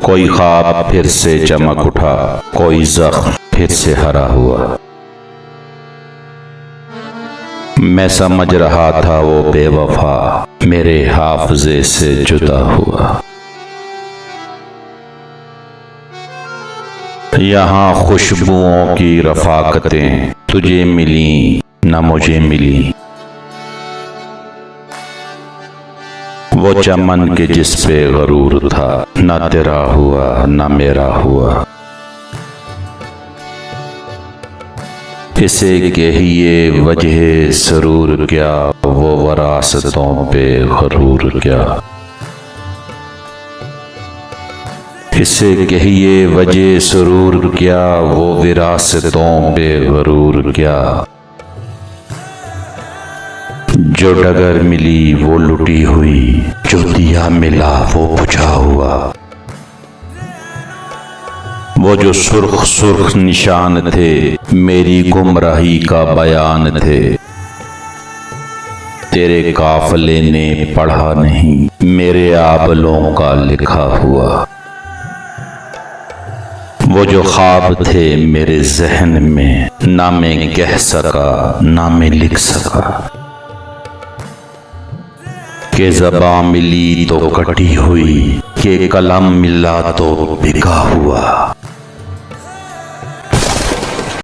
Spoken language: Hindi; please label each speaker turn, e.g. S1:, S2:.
S1: कोई ख्वाब फिर से चमक उठा, कोई ज़ख्म फिर से हरा हुआ। मैं समझ रहा था वो बेवफा मेरे हाफ़िज़े से जुदा हुआ। यहाँ खुशबुओं की रफ़ाकतें तुझे मिली न मुझे मिली। वो चमन के जिस पे गरूर था, न तेरा हुआ न मेरा हुआ। इसे कहिए वजह सरूर क्या, वो वरासतों पे गरूर क्या। इसे कहिए वजह सरूर क्या, वो विरासतों पे गरूर क्या। जो डगर मिली वो लुटी हुई, जो दिया मिला वो बुझा हुआ। वो जो सुर्ख सुर्ख निशान थे मेरी गुमराही का बयान थे, तेरे काफले ने पढ़ा नहीं मेरे आबलों का लिखा हुआ। वो जो ख्वाब थे मेरे जहन में, ना मैं कह सका ना मैं लिख सका। के ज़बां मिली तो कटी हुई, के कलम मिला तो बिका हुआ।